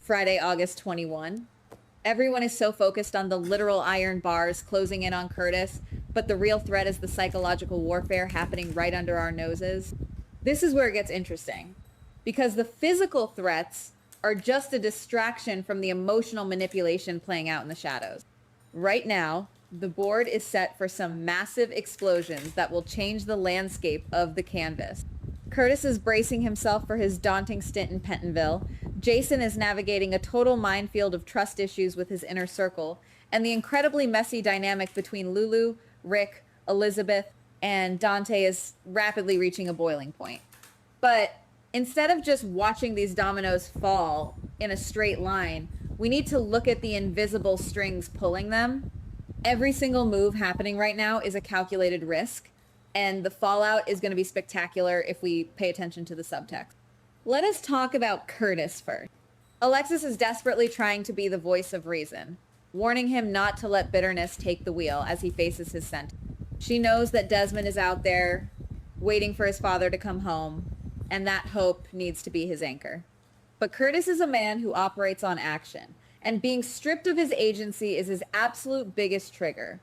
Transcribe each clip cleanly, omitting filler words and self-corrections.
Friday, August 21. Everyone is so focused on the literal iron bars closing in on Curtis, but the real threat is the psychological warfare happening right under our noses. This is where it gets interesting, because the physical threats are just a distraction from the emotional manipulation playing out in the shadows. Right now, the board is set for some massive explosions that will change the landscape of the canvas. Curtis is bracing himself for his daunting stint in Pentonville. Jason is navigating a total minefield of trust issues with his inner circle, and the incredibly messy dynamic between Lulu, Rick, Elizabeth, and Dante is rapidly reaching a boiling point. But instead of just watching these dominoes fall in a straight line, we need to look at the invisible strings pulling them. Every single move happening right now is a calculated risk, and the fallout is going to be spectacular if we pay attention to the subtext. Let us talk about Curtis first. Alexis is desperately trying to be the voice of reason, warning him not to let bitterness take the wheel as he faces his sentence. She knows that Desmond is out there waiting for his father to come home, and that hope needs to be his anchor. But Curtis is a man who operates on action, and being stripped of his agency is his absolute biggest trigger.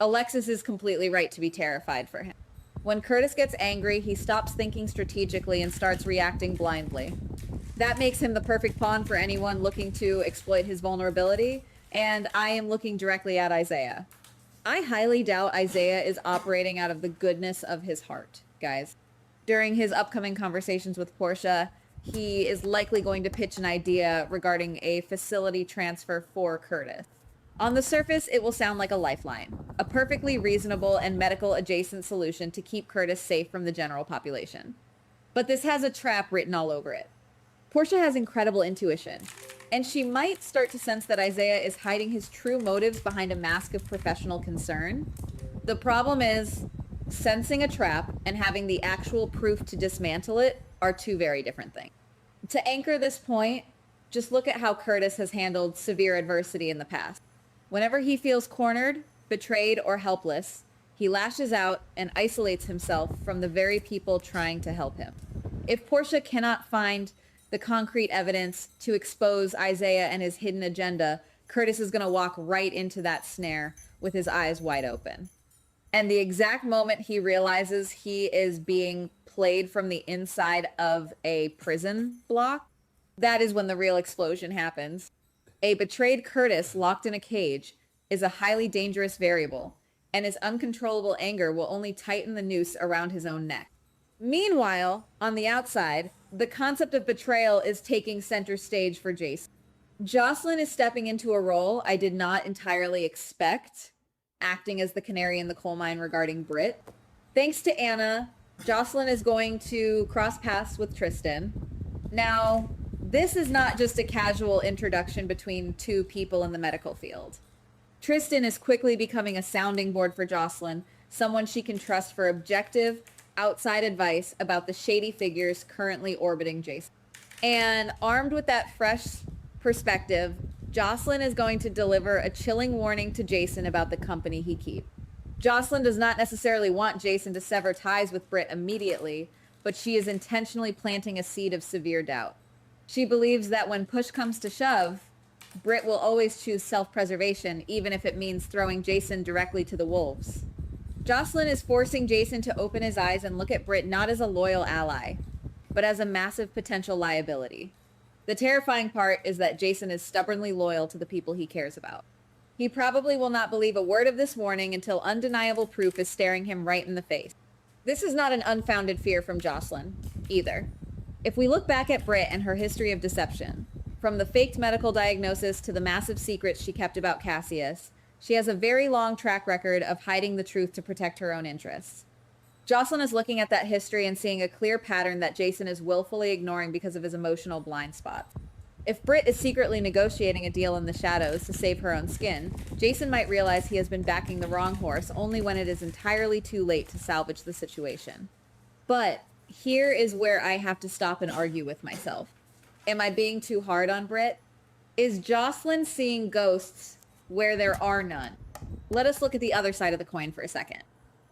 Alexis is completely right to be terrified for him. When Curtis gets angry, he stops thinking strategically and starts reacting blindly. That makes him the perfect pawn for anyone looking to exploit his vulnerability, and I am looking directly at Isaiah. I highly doubt Isaiah is operating out of the goodness of his heart, guys. During his upcoming conversations with Portia, he is likely going to pitch an idea regarding a facility transfer for Curtis. On the surface, it will sound like a lifeline, a perfectly reasonable and medical adjacent solution to keep Curtis safe from the general population. But this has a trap written all over it. Portia has incredible intuition, and she might start to sense that Isaiah is hiding his true motives behind a mask of professional concern. The problem is, sensing a trap and having the actual proof to dismantle it are two very different things. To anchor this point, just look at how Curtis has handled severe adversity in the past. Whenever he feels cornered, betrayed, or helpless, he lashes out and isolates himself from the very people trying to help him. If Portia cannot find the concrete evidence to expose Isaiah and his hidden agenda, Curtis is going to walk right into that snare with his eyes wide open. And the exact moment he realizes he is being played from the inside of a prison block, that is when the real explosion happens. A betrayed Curtis locked in a cage is a highly dangerous variable, and his uncontrollable anger will only tighten the noose around his own neck. Meanwhile, on the outside, the concept of betrayal is taking center stage for Jason. Jocelyn is stepping into a role I did not entirely expect, acting as the canary in the coal mine regarding Britt. Thanks to Anna, Jocelyn is going to cross paths with Tristan. Now, this is not just a casual introduction between two people in the medical field. Tristan is quickly becoming a sounding board for Jocelyn, someone she can trust for objective, outside advice about the shady figures currently orbiting Jason. And armed with that fresh perspective, Jocelyn is going to deliver a chilling warning to Jason about the company he keeps. Jocelyn does not necessarily want Jason to sever ties with Britt immediately, but she is intentionally planting a seed of severe doubt. She believes that when push comes to shove, Britt will always choose self-preservation, even if it means throwing Jason directly to the wolves. Jocelyn is forcing Jason to open his eyes and look at Britt not as a loyal ally, but as a massive potential liability. The terrifying part is that Jason is stubbornly loyal to the people he cares about. He probably will not believe a word of this warning until undeniable proof is staring him right in the face. This is not an unfounded fear from Jocelyn, either. If we look back at Britt and her history of deception, from the faked medical diagnosis to the massive secrets she kept about Cassius, she has a very long track record of hiding the truth to protect her own interests. Jocelyn is looking at that history and seeing a clear pattern that Jason is willfully ignoring because of his emotional blind spots. If Britt is secretly negotiating a deal in the shadows to save her own skin, Jason might realize he has been backing the wrong horse only when it is entirely too late to salvage the situation. But here is where I have to stop and argue with myself. Am I being too hard on Britt? Is Jocelyn seeing ghosts where there are none? Let us look at the other side of the coin for a second.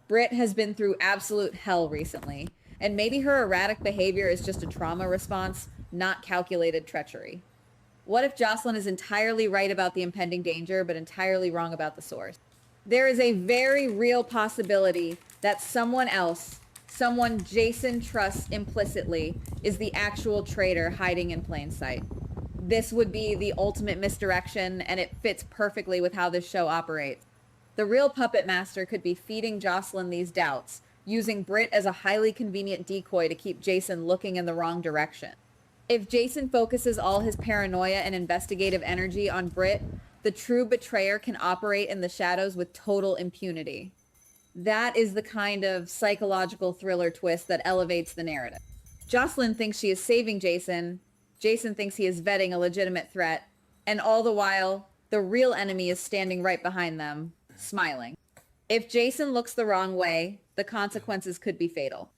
Britt has been through absolute hell recently, and maybe her erratic behavior is just a trauma response, not calculated treachery. What if Jocelyn is entirely right about the impending danger, but entirely wrong about the source? There is a very real possibility that someone else, someone Jason trusts implicitly, is the actual traitor hiding in plain sight. This would be the ultimate misdirection, and it fits perfectly with how this show operates. The real puppet master could be feeding Jocelyn these doubts, using Britt as a highly convenient decoy to keep Jason looking in the wrong direction. If Jason focuses all his paranoia and investigative energy on Britt, the true betrayer can operate in the shadows with total impunity. That is the kind of psychological thriller twist that elevates the narrative. Jocelyn thinks she is saving Jason. Jason thinks he is vetting a legitimate threat. And all the while, the real enemy is standing right behind them, smiling. If Jason looks the wrong way, the consequences could be fatal.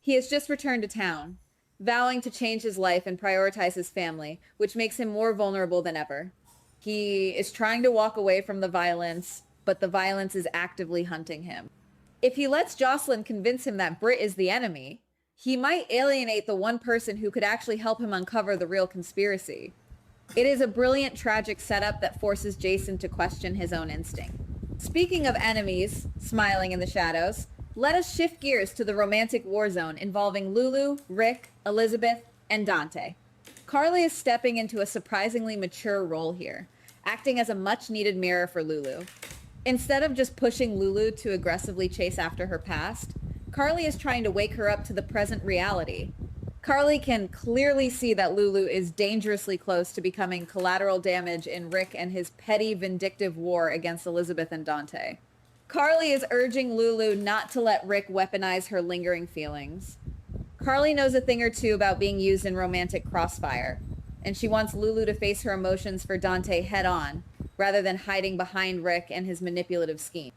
He has just returned to town, vowing to change his life and prioritize his family, which makes him more vulnerable than ever. He is trying to walk away from the violence, but the violence is actively hunting him. If he lets Jocelyn convince him that Britt is the enemy, he might alienate the one person who could actually help him uncover the real conspiracy. It is a brilliant, tragic setup that forces Jason to question his own instinct. Speaking of enemies smiling in the shadows, let us shift gears to the romantic war zone involving Lulu, Rick, Elizabeth, and Dante. Carly is stepping into a surprisingly mature role here, acting as a much-needed mirror for Lulu. Instead of just pushing Lulu to aggressively chase after her past, Carly is trying to wake her up to the present reality. Carly can clearly see that Lulu is dangerously close to becoming collateral damage in Rick and his petty, vindictive war against Elizabeth and Dante. Carly is urging Lulu not to let Rick weaponize her lingering feelings. Carly knows a thing or two about being used in romantic crossfire, and she wants Lulu to face her emotions for Dante head on, rather than hiding behind Rick and his manipulative scheme.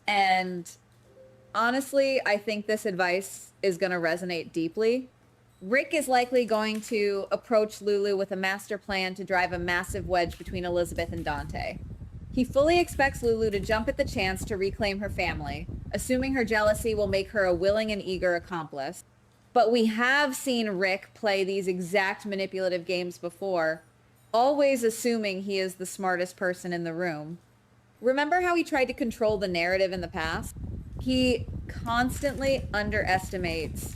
And honestly, I think this advice is going to resonate deeply. Rick is likely going to approach Lulu with a master plan to drive a massive wedge between Elizabeth and Dante. He fully expects Lulu to jump at the chance to reclaim her family, assuming her jealousy will make her a willing and eager accomplice. But we have seen Rick play these exact manipulative games before, always assuming he is the smartest person in the room. Remember how he tried to control the narrative in the past? He constantly underestimates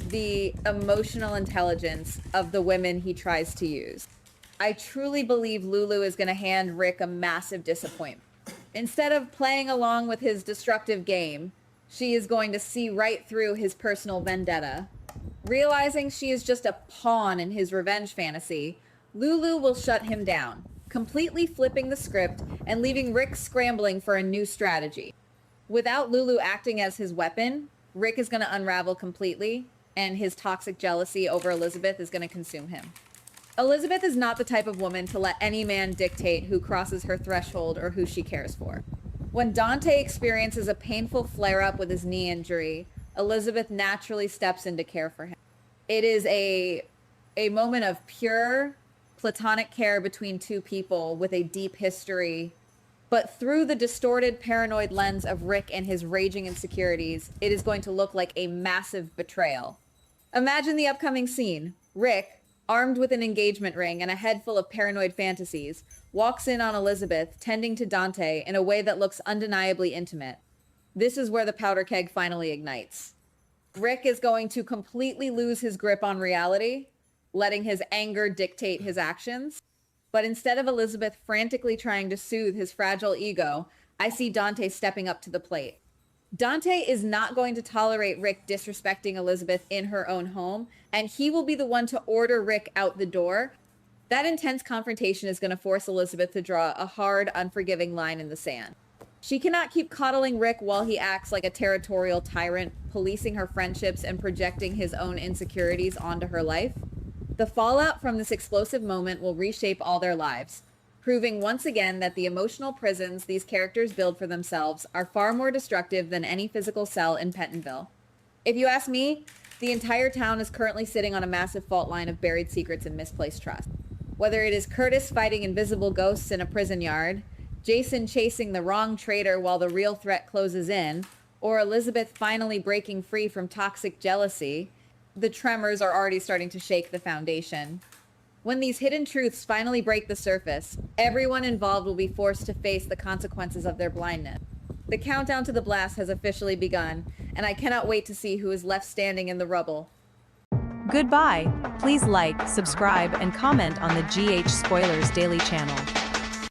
the emotional intelligence of the women he tries to use. I truly believe Lulu is going to hand Rick a massive disappointment. Instead of playing along with his destructive game, she is going to see right through his personal vendetta. Realizing she is just a pawn in his revenge fantasy, Lulu will shut him down, completely flipping the script and leaving Rick scrambling for a new strategy. Without Lulu acting as his weapon, Rick is going to unravel completely, and his toxic jealousy over Elizabeth is going to consume him. Elizabeth is not the type of woman to let any man dictate who crosses her threshold or who she cares for. When Dante experiences a painful flare-up with his knee injury, Elizabeth naturally steps in to care for him. It is a moment of pure platonic care between two people with a deep history. But through the distorted, paranoid lens of Rick and his raging insecurities, it is going to look like a massive betrayal. Imagine the upcoming scene. Rick, armed with an engagement ring and a head full of paranoid fantasies, walks in on Elizabeth, tending to Dante in a way that looks undeniably intimate. This is where the powder keg finally ignites. Rick is going to completely lose his grip on reality, letting his anger dictate his actions. But instead of Elizabeth frantically trying to soothe his fragile ego, I see Dante stepping up to the plate. Dante is not going to tolerate Rick disrespecting Elizabeth in her own home, and he will be the one to order Rick out the door. That intense confrontation is going to force Elizabeth to draw a hard, unforgiving line in the sand. She cannot keep coddling Rick while he acts like a territorial tyrant, policing her friendships and projecting his own insecurities onto her life. The fallout from this explosive moment will reshape all their lives, proving once again that the emotional prisons these characters build for themselves are far more destructive than any physical cell in Pentonville. If you ask me, the entire town is currently sitting on a massive fault line of buried secrets and misplaced trust. Whether it is Curtis fighting invisible ghosts in a prison yard, Jason chasing the wrong traitor while the real threat closes in, or Elizabeth finally breaking free from toxic jealousy, the tremors are already starting to shake the foundation. When these hidden truths finally break the surface, everyone involved will be forced to face the consequences of their blindness. The countdown to the blast has officially begun, and I cannot wait to see who is left standing in the rubble. Goodbye. Please like, subscribe, and comment on the GH Spoilers Daily channel.